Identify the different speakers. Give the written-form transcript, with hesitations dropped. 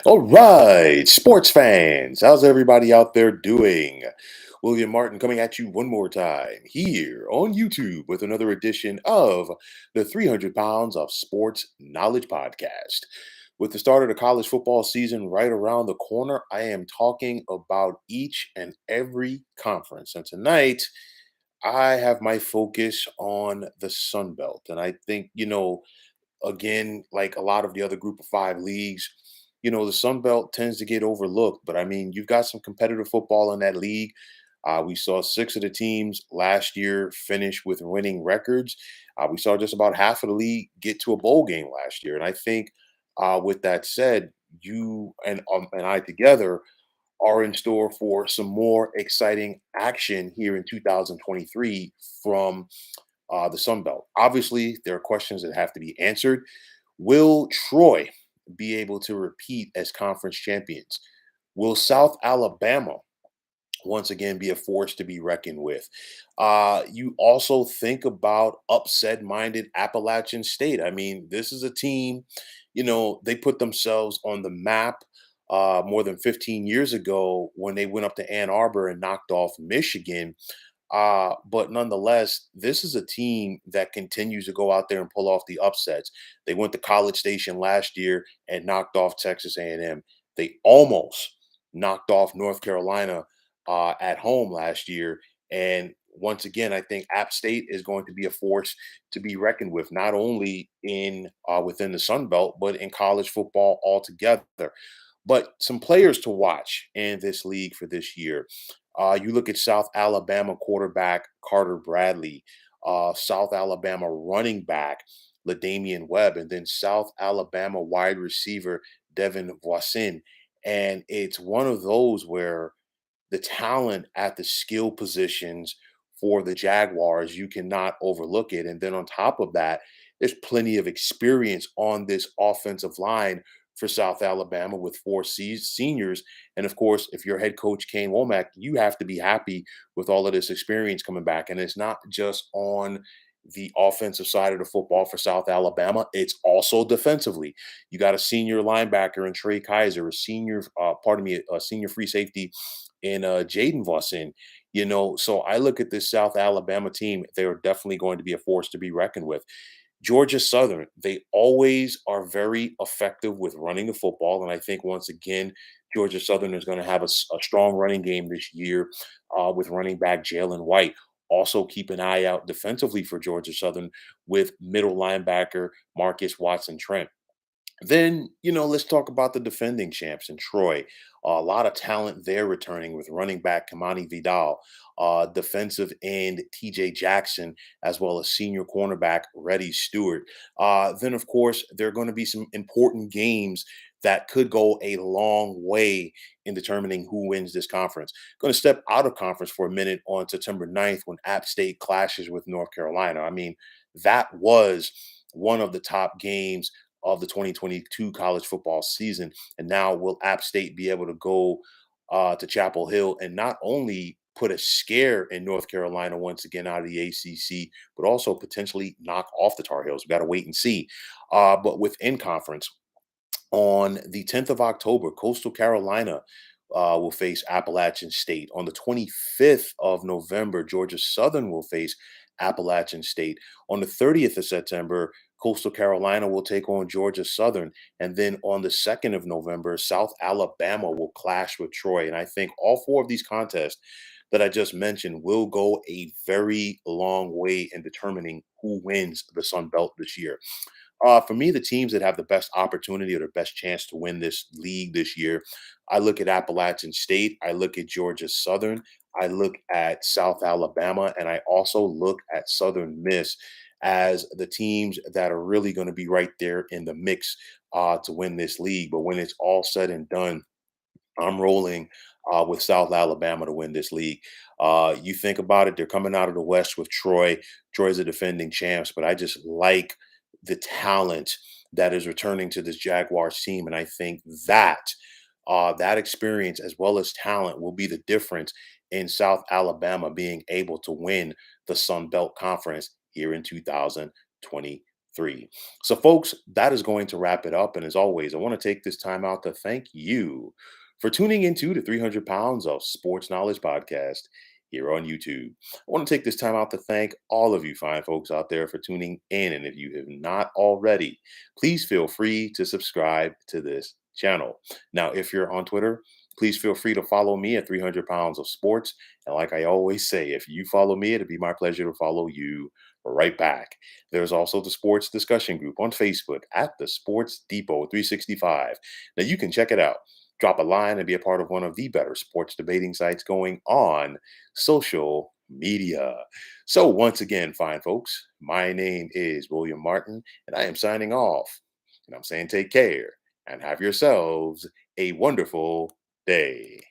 Speaker 1: All right, sports fans, how's everybody out there doing? William Martin coming at you one more time here on YouTube with another edition of the 300 Pounds of Sports Knowledge Podcast. With the start of the college football season right around the corner, I am talking about each and every conference. And tonight, I have my focus on the Sun Belt. And I think, again, like a lot of the other group of five leagues, the Sun Belt tends to get overlooked. But I mean, you've got some competitive football in that league. We saw six of the teams last year finish with winning records. We saw just about half of the league get to a bowl game last year. And I think, with that said, you and I together are in store for some more exciting action here in 2023 from the Sun Belt. Obviously, there are questions that have to be answered. Will Troy be able to repeat as conference champions? Will South Alabama once again be a force to be reckoned with? You also think about upset minded Appalachian State. I mean, this is a team, they put themselves on the map more than 15 years ago when they went up to Ann Arbor and knocked off Michigan. But nonetheless, this is a team that continues to go out there and pull off the upsets. They went to College Station last year and knocked off Texas A&M. They almost knocked off North Carolina at home last year. And once again, I think App State is going to be a force to be reckoned with, not only in within the Sun Belt, but in college football altogether. But some players to watch in this league for this year. You look at South Alabama quarterback Carter Bradley, South Alabama running back LaDamian Webb, and then South Alabama wide receiver Devin Voisin. And it's one of those where the talent at the skill positions for the Jaguars, you cannot overlook it. And then on top of that, there's plenty of experience on this offensive line for South Alabama with four seniors. And of course, if you're head coach Kane Womack, you have to be happy with all of this experience coming back. And it's not just on the offensive side of the football for South Alabama, it's also defensively. You got a senior linebacker in Trey Kaiser, a senior free safety in Jaden Voisin. So I look at this South Alabama team, they're definitely going to be a force to be reckoned with. Georgia Southern, they always are very effective with running the football. And I think once again, Georgia Southern is going to have a strong running game this year with running back Jalen White. Also, keep an eye out defensively for Georgia Southern with middle linebacker Marcus Watson Trent. Then, let's talk about the defending champs in Troy. A lot of talent there returning with running back Kamani Vidal, defensive end TJ Jackson, as well as senior cornerback Reddy Stewart. Then, of course, there are going to be some important games that could go a long way in determining who wins this conference. Going to step out of conference for a minute on September 9th when App State clashes with North Carolina. I mean, that was one of the top games of the 2022 college football season. And now will App State be able to go to Chapel Hill and not only put a scare in North Carolina once again out of the ACC, but also potentially knock off the Tar Heels? We got to wait and see. But within conference, on the 10th of October, Coastal Carolina will face Appalachian State. On the 25th of November, Georgia Southern will face Appalachian State. On the 30th of September, Coastal Carolina will take on Georgia Southern. And then on the 2nd of November, South Alabama will clash with Troy. And I think all four of these contests that I just mentioned will go a very long way in determining who wins the Sun Belt this year. For me, the teams that have the best opportunity or the best chance to win this league this year, I look at Appalachian State, I look at Georgia Southern, I look at South Alabama, and I also look at Southern Miss as the teams that are really going to be right there in the mix to win this league. But when it's all said and done, I'm rolling with South Alabama to win this league. You think about it, they're coming out of the West with Troy. Troy's the defending champs, but I just like the talent that is returning to this Jaguars team. And I think that experience as well as talent will be the difference in South Alabama being able to win the Sun Belt Conference here in 2023. three. So, folks, that is going to wrap it up. And as always, I want to take this time out to thank you for tuning into the 300 Pounds of Sports Knowledge podcast here on YouTube. I want to take this time out to thank all of you fine folks out there for tuning in. And if you have not already, please feel free to subscribe to this channel. Now, if you're on Twitter, please feel free to follow me at 300 Pounds of Sports. And like I always say, if you follow me, it'll be my pleasure to follow you right back. There's also the sports discussion group on Facebook at the Sports Depot 365. Now you can check it out. Drop a line and be a part of one of the better sports debating sites going on social media. So, once again, fine folks, my name is William Martin, and I am signing off. And I'm saying take care and have yourselves a wonderful day.